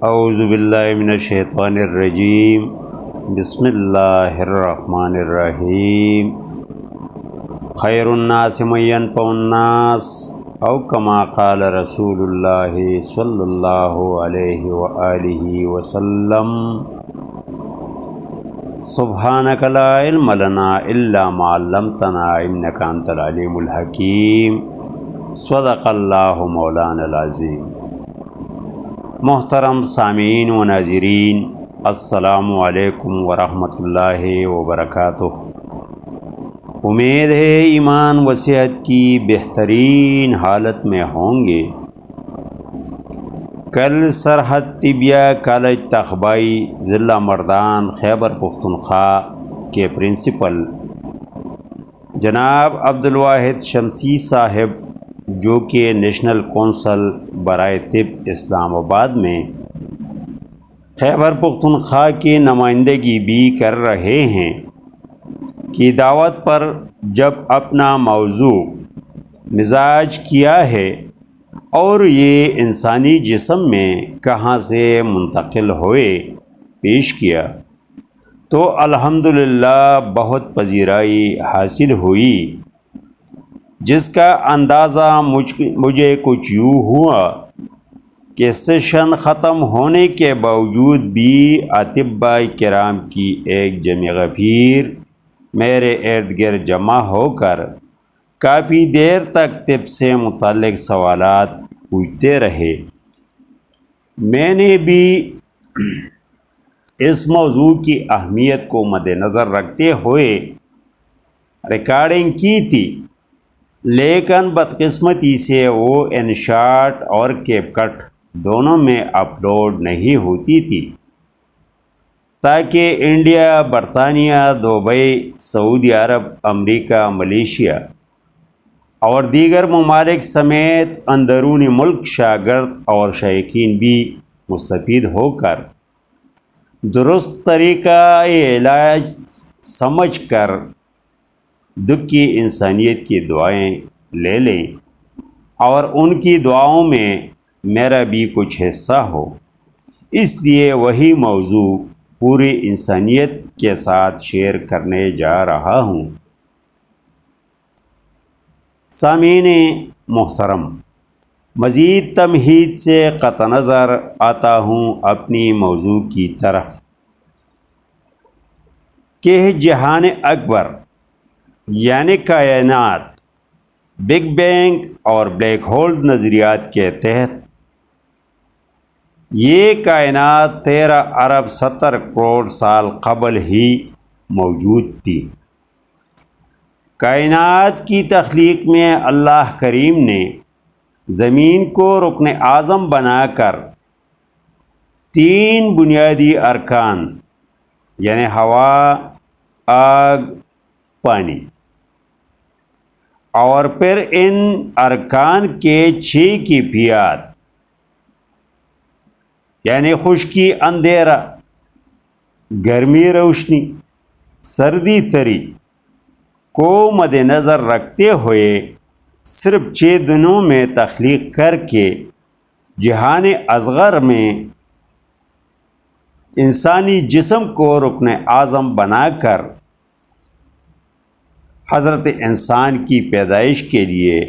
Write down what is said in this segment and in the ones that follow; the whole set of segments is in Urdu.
اعوذ باللہ من الشیطان الرجیم بسم اللہ الرحمن الرحیم خیر الناس من ينفع الناس او کما قال رسول اللہ صلی اللہ علیہ وآلہ وسلم سبحانک لا علم لنا الا ما علمتنا انک انت العلیم الحکیم صدق اللہ مولانا العظیم۔ محترم سامعین و ناظرین، السلام علیکم ورحمۃ اللہ وبرکاتہ۔ امید ہے ایمان و صحت کی بہترین حالت میں ہوں گے۔ کل سرحد طبیہ کالج تخبائی ضلع مردان خیبر پختونخوا کے پرنسپل جناب عبدالواحد شمسی صاحب، جو کہ نیشنل کونسل برائے طب اسلام آباد میں خیبر پختونخوا کی نمائندگی بھی کر رہے ہیں، کی دعوت پر جب اپنا موضوع مزاج کیا ہے اور یہ انسانی جسم میں کہاں سے منتقل ہوئے پیش کیا تو الحمدللہ بہت پذیرائی حاصل ہوئی، جس کا اندازہ مجھے کچھ یوں ہوا کہ سیشن ختم ہونے کے باوجود بھی اطباء کرام کی ایک جمع غفیر میرے ارد گرد جمع ہو کر کافی دیر تک طب سے متعلق سوالات پوچھتے رہے۔ میں نے بھی اس موضوع کی اہمیت کو مد نظر رکھتے ہوئے ریکارڈنگ کی تھی، لیکن بدقسمتی سے وہ ان شارٹ اور کیپ کٹ دونوں میں اپلوڈ نہیں ہوتی تھی، تاکہ انڈیا، برطانیہ، دبئی، سعودی عرب، امریکہ، ملیشیا اور دیگر ممالک سمیت اندرون ملک شاگرد اور شائقین بھی مستفید ہو کر درست طریقہ علاج سمجھ کر دکھی انسانیت کی دعائیں لے لیں اور ان کی دعاؤں میں میرا بھی کچھ حصہ ہو۔ اس لیے وہی موضوع پوری انسانیت کے ساتھ شیئر کرنے جا رہا ہوں۔ سامعین محترم، مزید تمہید سے قطع نظر آتا ہوں اپنی موضوع کی طرف کہ جہان اکبر یعنی کائنات، بگ بینگ اور بلیک ہول نظریات کے تحت یہ کائنات 13 ارب 70 کروڑ سال قبل ہی موجود تھی۔ کائنات کی تخلیق میں اللہ کریم نے زمین کو رکن اعظم بنا کر 3 بنیادی ارکان یعنی ہوا، آگ، پانی اور پھر ان ارکان کے 6 کیفیات یعنی خشکی اندھیرا، گرمی روشنی، سردی تری کو مد نظر رکھتے ہوئے صرف 6 دنوں میں تخلیق کر کے جہان اصغر میں انسانی جسم کو رکن اعظم بنا کر حضرت انسان کی پیدائش کے لیے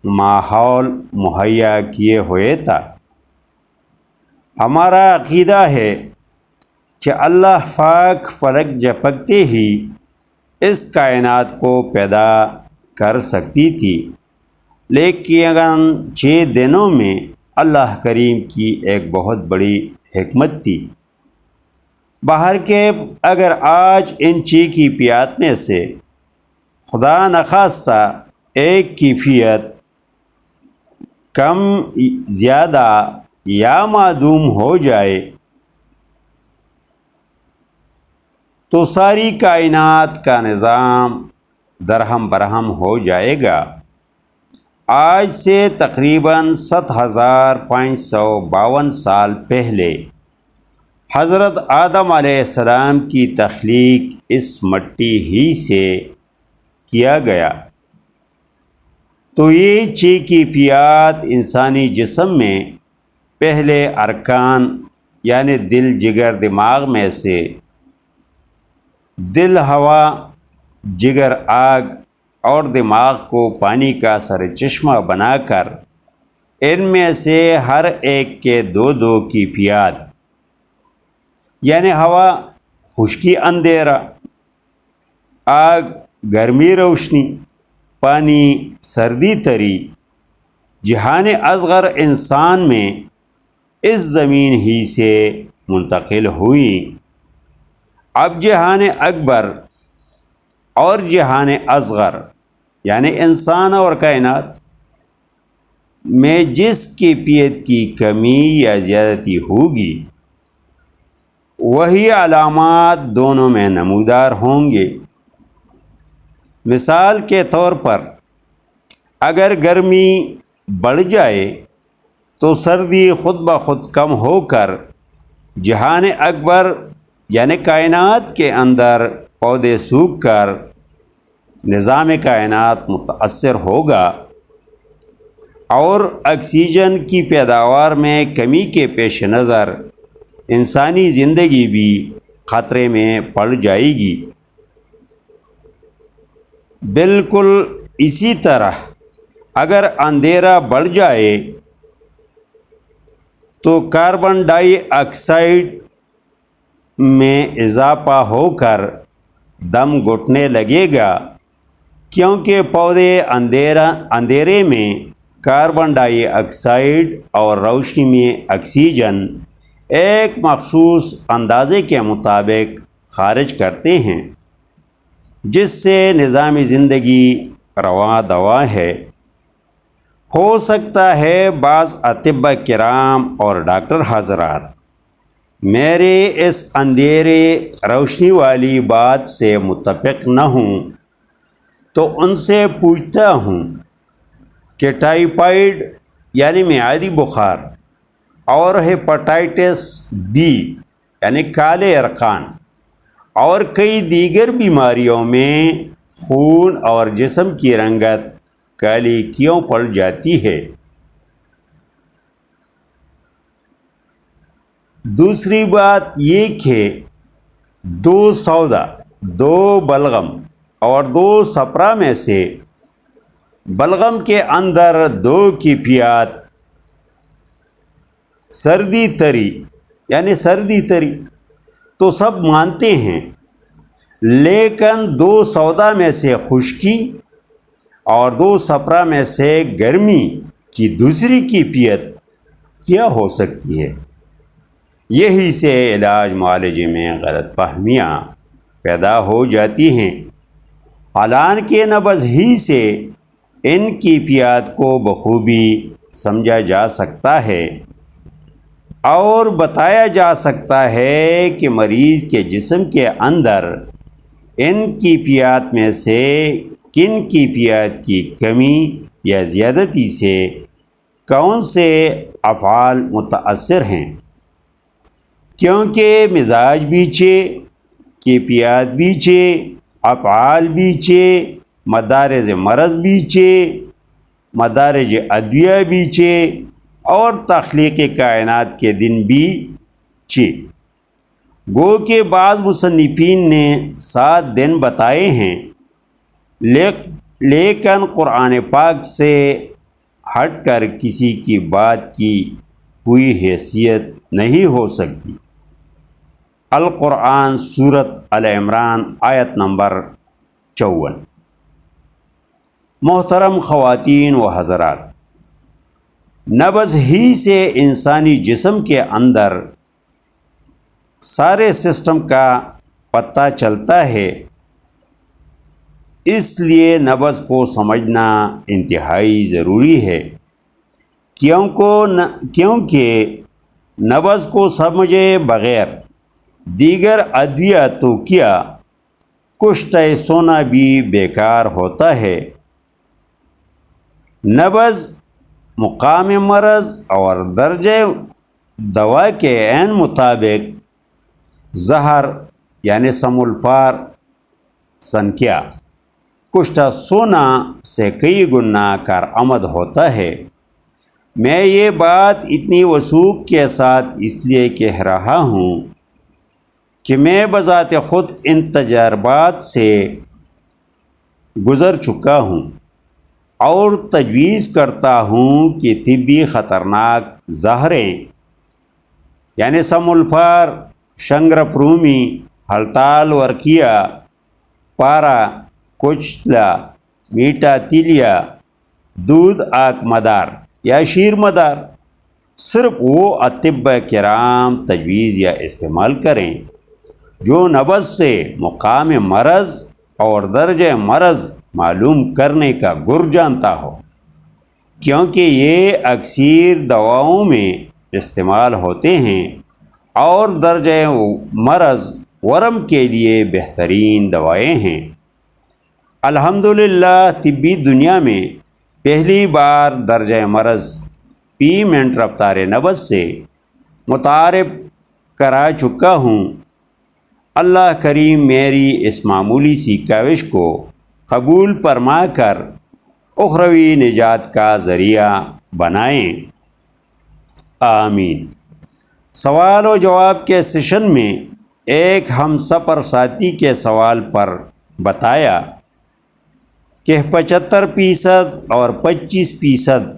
ماحول مہیا کیے ہوئے تھا۔ ہمارا عقیدہ ہے کہ اللہ پاک فلک جھپکتے ہی اس کائنات کو پیدا کر سکتی تھی، لیکن 6 دنوں میں اللہ کریم کی ایک بہت بڑی حکمت تھی۔ باہر کے اگر آج ان 6 کیفیات میں سے خدا نخواستہ ایک کیفیت کم، زیادہ یا معدوم ہو جائے تو ساری کائنات کا نظام درہم برہم ہو جائے گا۔ آج سے تقریباً 7552 سال پہلے حضرت آدم علیہ السلام کی تخلیق اس مٹی ہی سے کیا گیا، تو یہ 6 کیفیات انسانی جسم میں پہلے ارکان یعنی دل جگر دماغ میں سے دل ہوا، جگر آگ اور دماغ کو پانی کا سرچشمہ بنا کر ان میں سے ہر ایک کے دو دو کیفیات، یعنی ہوا خشکی اندھیرا، آگ گرمی روشنی، پانی سردی تری، جہان اصغر انسان میں اس زمین ہی سے منتقل ہوئی۔ اب جہان اکبر اور جہان اصغر یعنی انسان اور کائنات میں جس کیفیت کی کمی یا زیادتی ہوگی وہی علامات دونوں میں نمودار ہوں گے۔ مثال کے طور پر اگر گرمی بڑھ جائے تو سردی خود بخود کم ہو کر جہان اکبر یعنی کائنات کے اندر پودے سوکھ کر نظام کائنات متاثر ہوگا، اور آکسیجن کی پیداوار میں کمی کے پیش نظر انسانی زندگی بھی خطرے میں پڑ جائے گی۔ بالکل اسی طرح اگر اندھیرا بڑھ جائے تو کاربن ڈائی آکسائڈ میں اضافہ ہو کر دم گھٹنے لگے گا، کیونکہ پودے اندھیرے میں کاربن ڈائی آکسائڈ اور روشنی میں آکسیجن ایک مخصوص اندازے کے مطابق خارج کرتے ہیں، جس سے نظام زندگی رواں دواں ہے۔ ہو سکتا ہے بعض اطباء کرام اور ڈاکٹر حضرات میرے اس اندھیرے روشنی والی بات سے متفق نہ ہوں، تو ان سے پوچھتا ہوں کہ ٹائیفائڈ یعنی معدی بخار اور ہیپاٹائٹس بی یعنی کالے ارکان اور کئی دیگر بیماریوں میں خون اور جسم کی رنگت کالی کیوں پڑ جاتی ہے؟ دوسری بات یہ کہ دو سودا، دو بلغم اور دو صفرا میں سے بلغم کے اندر دو کیفیات سردی تری یعنی سردی تری تو سب مانتے ہیں، لیکن دو سودا میں سے خشکی اور دو صفرا میں سے گرمی کی دوسری کیفیت کیا ہو سکتی ہے؟ یہی سے علاج معالجے میں غلط فہمیاں پیدا ہو جاتی ہیں، حالانکہ نبض ہی سے ان کیفیات کو بخوبی سمجھا جا سکتا ہے اور بتایا جا سکتا ہے کہ مریض کے جسم کے اندر ان کیفیات میں سے کن کیفیات کی کمی یا زیادتی سے کون سے افعال متاثر ہیں، کیونکہ مزاج بیچے، کیفیات بیچے، افعال بیچے، مدارج مرض بیچے، مدارج ادویہ بیچے اور تخلیق کائنات کے دن بھی چے۔ گو کہ بعض مصنفین نے 7 دن بتائے ہیں، لیکن قرآن پاک سے ہٹ کر کسی کی بات کی کوئی حیثیت نہیں ہو سکتی۔ القرآن سورۃ آل عمران آیت نمبر 54۔ محترم خواتین و حضرات، نبض ہی سے انسانی جسم کے اندر سارے سسٹم کا پتہ چلتا ہے، اس لیے نبض کو سمجھنا انتہائی ضروری ہے، کیونکہ نبض کو سمجھے بغیر دیگر ادویہ تو کیا کشتہ سونا بھی بیکار ہوتا ہے۔ نبض مقام مرض اور درجہ دوا کے عین مطابق زہر یعنی سم الفار سنکیا کشتہ سونا سے کئی گنا کارآمد ہوتا ہے۔ میں یہ بات اتنی وثوق کے ساتھ اس لیے کہہ رہا ہوں کہ میں بذات خود ان تجربات سے گزر چکا ہوں اور تجویز کرتا ہوں کہ طبی خطرناک زہریں یعنی سم الفار، شنگرف رومی، ہڑتال ورقیہ، پارا، کچلا، میٹا تیلیا، دودھ آک مدار یا شیر مدار صرف وہ اطباء کرام تجویز یا استعمال کریں جو نبض سے مقام مرض اور درجہ مرض معلوم کرنے کا گر جانتا ہو، کیونکہ یہ اکثر دواؤں میں استعمال ہوتے ہیں اور درجہ مرض ورم کے لیے بہترین دوائیں ہیں۔ الحمدللہ طبی دنیا میں پہلی بار درجہ مرض 20 منٹ رفتار نبض سے متعارف کرا چکا ہوں۔ اللہ کریم میری اس معمولی سی کاوش کو قبول فرما کر اخروی نجات کا ذریعہ بنائیں، آمین۔ سوال و جواب کے سیشن میں ایک ہم سفر ساتھی کے سوال پر بتایا کہ 75% اور 25%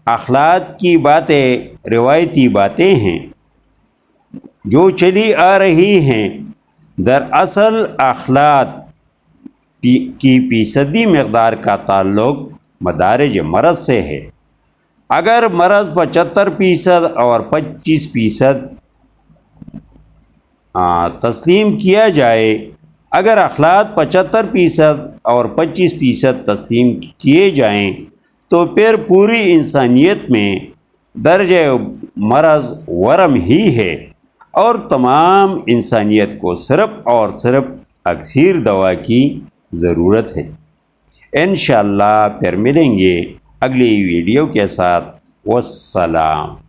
اخلاق کی باتیں روایتی باتیں ہیں جو چلی آ رہی ہیں، دراصل اخلاق کی فیصدی مقدار کا تعلق مدارج مرض سے ہے۔ اگر مرض 75% اور 25% تسلیم کیا جائے، اگر اخلاق 75% اور 25% تسلیم کیے جائیں تو پھر پوری انسانیت میں درجہ مرض ورم ہی ہے اور تمام انسانیت کو صرف اور صرف اکثر دوا کی ضرورت ہے۔ انشاءاللہ پھر ملیں گے اگلی ویڈیو کے ساتھ۔ والسلام۔